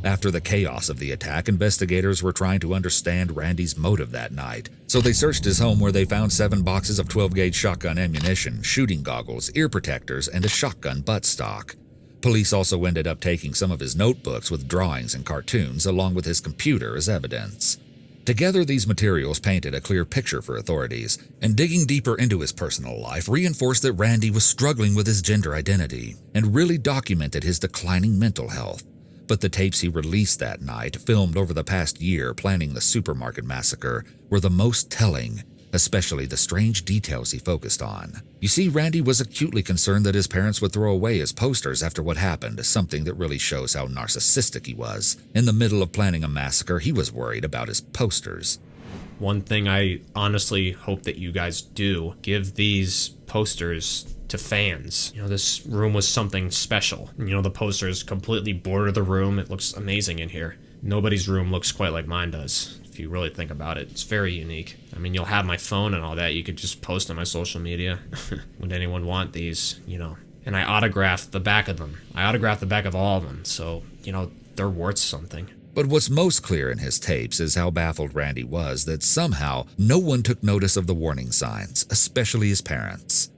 S3: After the chaos of the attack, investigators were trying to understand Randy's motive that night. So they searched his home where they found 7 boxes of 12-gauge shotgun ammunition, shooting goggles, ear protectors, and a shotgun buttstock. Police also ended up taking some of his notebooks with drawings and cartoons along with his computer as evidence. Together, these materials painted a clear picture for authorities, and digging deeper into his personal life reinforced that Randy was struggling with his gender identity and really documented his declining mental health. But the tapes he released that night, filmed over the past year planning the supermarket massacre, were the most telling, especially the strange details he focused on. You see, Randy was acutely concerned that his parents would throw away his posters after what happened, something that really shows how narcissistic he was. In the middle of planning a massacre, he was worried about his posters.
S2: One thing I honestly hope that you guys do, give these posters to fans. You know, this room was something special. You know, the posters completely border the room. It looks amazing in here. Nobody's room looks quite like mine does. If you really think about it, it's very unique. I mean, you'll have my phone and all that. You could just post on my social media. Would anyone want these, you know? And I autographed the back of them. I autographed the back of all of them. So, you know, they're worth something.
S3: But what's most clear in his tapes is how baffled Randy was that somehow no one took notice of the warning signs, especially his parents.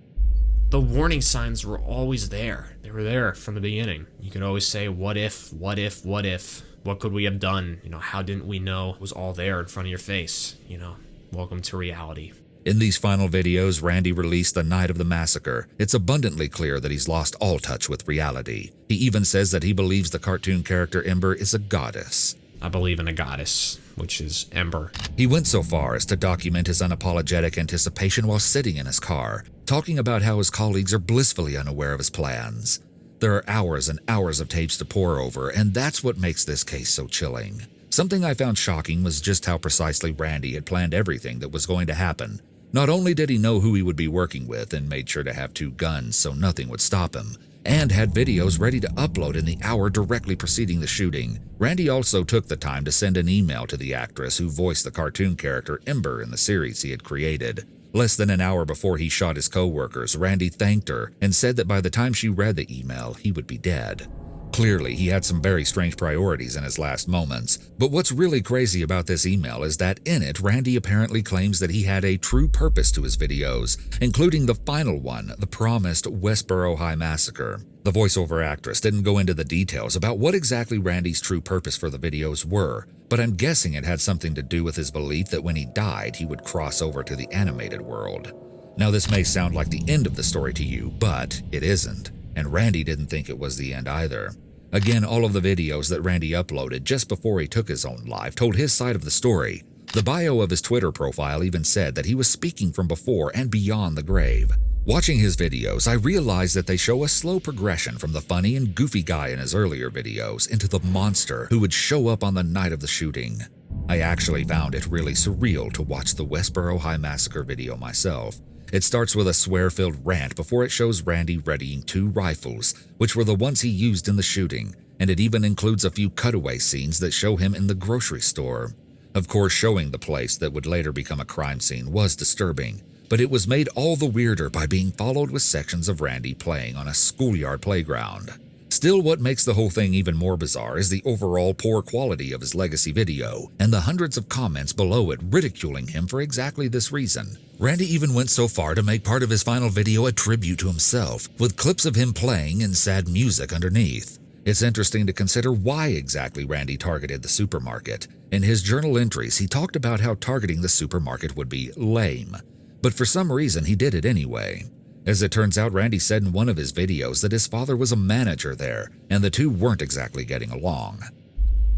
S2: The warning signs were always there. They were there from the beginning. You could always say, what if, what if, what if? What could we have done? You know, how didn't we know? It was all there in front of your face. You know, welcome to reality.
S3: In these final videos Randy released the night of the massacre, it's abundantly clear that he's lost all touch with reality. He even says that he believes the cartoon character Ember is a goddess.
S2: I believe in a goddess, which is Ember.
S3: He went so far as to document his unapologetic anticipation while sitting in his car, talking about how his colleagues are blissfully unaware of his plans. There are hours and hours of tapes to pore over, and that's what makes this case so chilling. Something I found shocking was just how precisely Randy had planned everything that was going to happen. Not only did he know who he would be working with and made sure to have 2 guns so nothing would stop him, and had videos ready to upload in the hour directly preceding the shooting. Randy also took the time to send an email to the actress who voiced the cartoon character Ember in the series he had created. Less than an hour before he shot his co-workers, Randy thanked her and said that by the time she read the email, he would be dead. Clearly, he had some very strange priorities in his last moments, but what's really crazy about this email is that in it, Randy apparently claims that he had a true purpose to his videos, including the final one, the promised Westboro High Massacre. The voiceover actress didn't go into the details about what exactly Randy's true purpose for the videos were, but I'm guessing it had something to do with his belief that when he died, he would cross over to the animated world. Now, this may sound like the end of the story to you, but it isn't. And Randy didn't think it was the end either. Again, all of the videos that Randy uploaded just before he took his own life told his side of the story. The bio of his Twitter profile even said that he was speaking from before and beyond the grave. Watching his videos, I realized that they show a slow progression from the funny and goofy guy in his earlier videos into the monster who would show up on the night of the shooting. I actually found it really surreal to watch the Westboro High Massacre video myself. It starts with a swear-filled rant before it shows Randy readying 2 rifles, which were the ones he used in the shooting, and it even includes a few cutaway scenes that show him in the grocery store. Of course, showing the place that would later become a crime scene was disturbing, but it was made all the weirder by being followed with sections of Randy playing on a schoolyard playground. Still, what makes the whole thing even more bizarre is the overall poor quality of his legacy video, and the hundreds of comments below it ridiculing him for exactly this reason. Randy even went so far to make part of his final video a tribute to himself, with clips of him playing and sad music underneath. It's interesting to consider why exactly Randy targeted the supermarket. In his journal entries, he talked about how targeting the supermarket would be lame, but for some reason he did it anyway. As it turns out, Randy said in one of his videos that his father was a manager there, and the two weren't exactly getting along.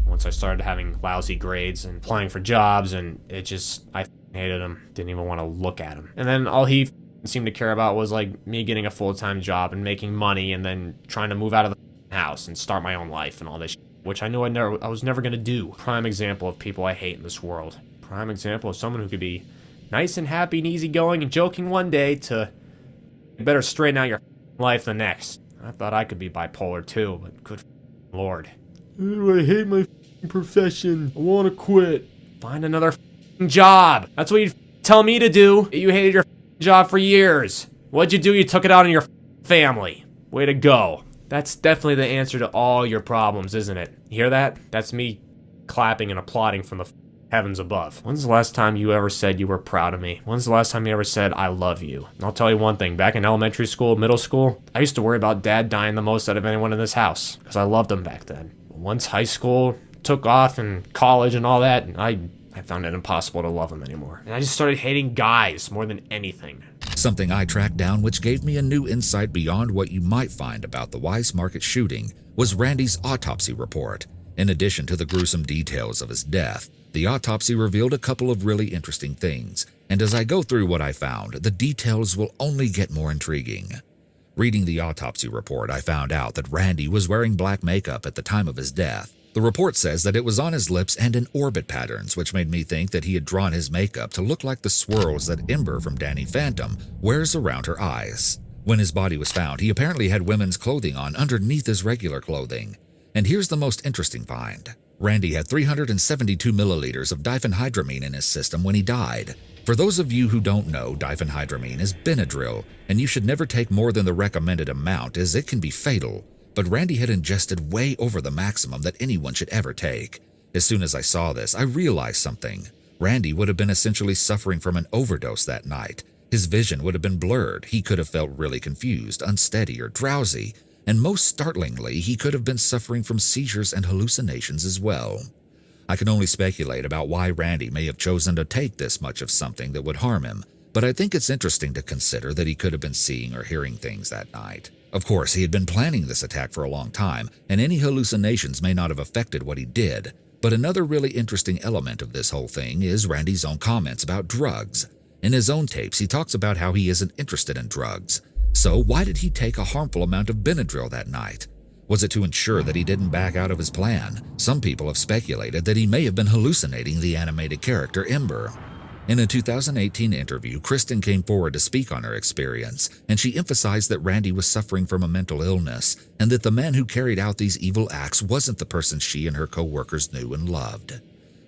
S2: Once I started having lousy grades and applying for jobs, and I hated him. Didn't even want to look at him. And then all he seemed to care about was like me getting a full-time job and making money, and then trying to move out of the house and start my own life and all this, which I knew I was never gonna do. Prime example of people I hate in this world. Prime example of someone who could be nice and happy and easygoing and joking one day to you better straighten out your life the next. I thought I could be bipolar too, but good Lord. I hate my profession. I want to quit. Find another job. That's what you tell me to do. You hated your job for years. What'd you do? You took it out on your family. Way to go. That's definitely the answer to all your problems, isn't it? You hear that? That's me clapping and applauding from the heavens above. When's the last time you ever said you were proud of me? When's the last time you ever said, I love you? And I'll tell you one thing, back in elementary school, middle school, I used to worry about Dad dying the most out of anyone in this house, because I loved him back then. Once high school took off and college and all that, and I found it impossible to love him anymore. And I just started hating guys more than anything.
S3: Something I tracked down which gave me a new insight beyond what you might find about the Weiss Market shooting was Randy's autopsy report. In addition to the gruesome details of his death, the autopsy revealed a couple of really interesting things, and as I go through what I found, the details will only get more intriguing. Reading the autopsy report, I found out that Randy was wearing black makeup at the time of his death. The report says that it was on his lips and in orbit patterns, which made me think that he had drawn his makeup to look like the swirls that Ember from Danny Phantom wears around her eyes. When his body was found, he apparently had women's clothing on underneath his regular clothing. And here's the most interesting find. Randy had 372 milliliters of diphenhydramine in his system when he died. For those of you who don't know, diphenhydramine is Benadryl, and you should never take more than the recommended amount as it can be fatal. But Randy had ingested way over the maximum that anyone should ever take. As soon as I saw this, I realized something. Randy would have been essentially suffering from an overdose that night. His vision would have been blurred, he could have felt really confused, unsteady, or drowsy, and most startlingly, he could have been suffering from seizures and hallucinations as well. I can only speculate about why Randy may have chosen to take this much of something that would harm him, but I think it's interesting to consider that he could have been seeing or hearing things that night. Of course, he had been planning this attack for a long time, and any hallucinations may not have affected what he did, but another really interesting element of this whole thing is Randy's own comments about drugs. In his own tapes, he talks about how he isn't interested in drugs. So why did he take a harmful amount of Benadryl that night? Was it to ensure that he didn't back out of his plan? Some people have speculated that he may have been hallucinating the animated character Ember. In a 2018 interview, Kristen came forward to speak on her experience, and she emphasized that Randy was suffering from a mental illness and that the man who carried out these evil acts wasn't the person she and her co-workers knew and loved.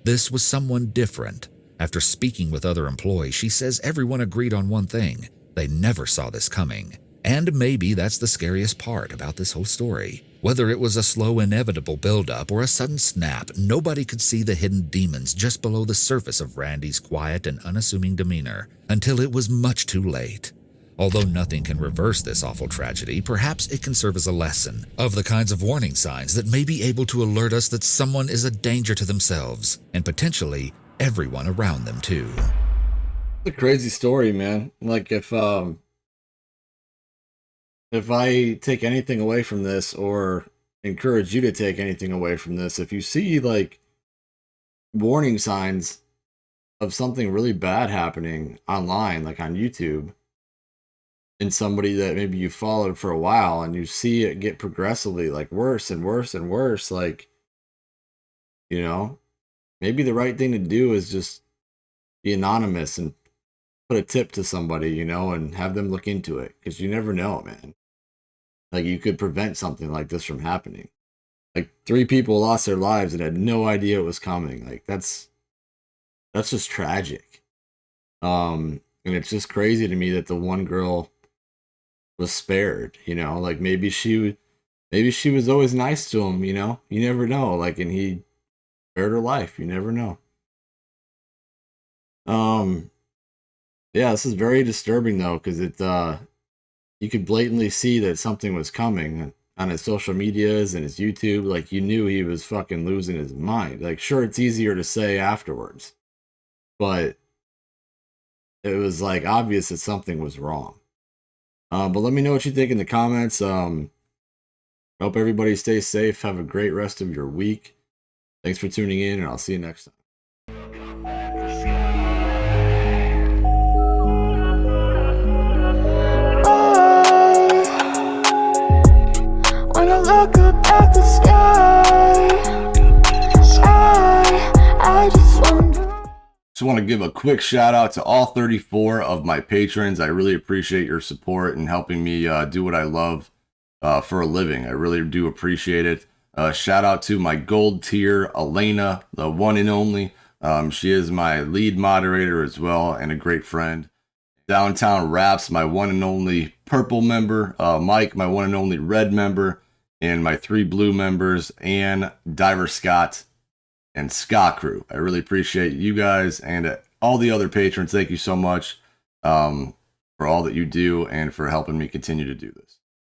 S3: This was someone different. After speaking with other employees, she says everyone agreed on one thing: they never saw this coming. And maybe that's the scariest part about this whole story. Whether it was a slow, inevitable buildup or a sudden snap, nobody could see the hidden demons just below the surface of Randy's quiet and unassuming demeanor until it was much too late. Although nothing can reverse this awful tragedy, perhaps it can serve as a lesson of the kinds of warning signs that may be able to alert us that someone is a danger to themselves and potentially everyone around them too.
S1: It's a crazy story, man. Like if I take anything away from this, or encourage you to take anything away from this, if you see like warning signs of something really bad happening online, like on YouTube, and somebody that maybe you followed for a while and you see it get progressively like worse and worse and worse, like, you know, maybe the right thing to do is just be anonymous and put a tip to somebody, you know, and have them look into it, because you never know, man. Like, you could prevent something like this from happening. Like, 3 people lost their lives and had no idea it was coming. Like, that's just tragic. And it's just crazy to me that the one girl was spared, you know, like maybe she was always nice to him, you know, you never know, like, and he spared her life, you never know. Yeah, this is very disturbing though, because it you could blatantly see that something was coming on his social medias and his YouTube. Like, you knew he was fucking losing his mind. Like, sure, it's easier to say afterwards, but it was like obvious that something was wrong. But let me know what you think in the comments. Hope everybody stays safe. Have a great rest of your week. Thanks for tuning in, and I'll see you next time.
S10: When I look up at the sky, I just wonder.
S1: Just want to give a quick shout out to all 34 of my patrons. I really appreciate your support and helping me do what I love for a living. I really do appreciate it. Shout out to my gold tier, Elena, the one and only. She is my lead moderator as well and a great friend. Downtown Raps, my one and only purple member. Mike, my one and only red member. And my 3 blue members, Ann, Diver Scott, and Ska Crew. I really appreciate you guys, and all the other patrons. Thank you so much for all that you do and for helping me continue to do this.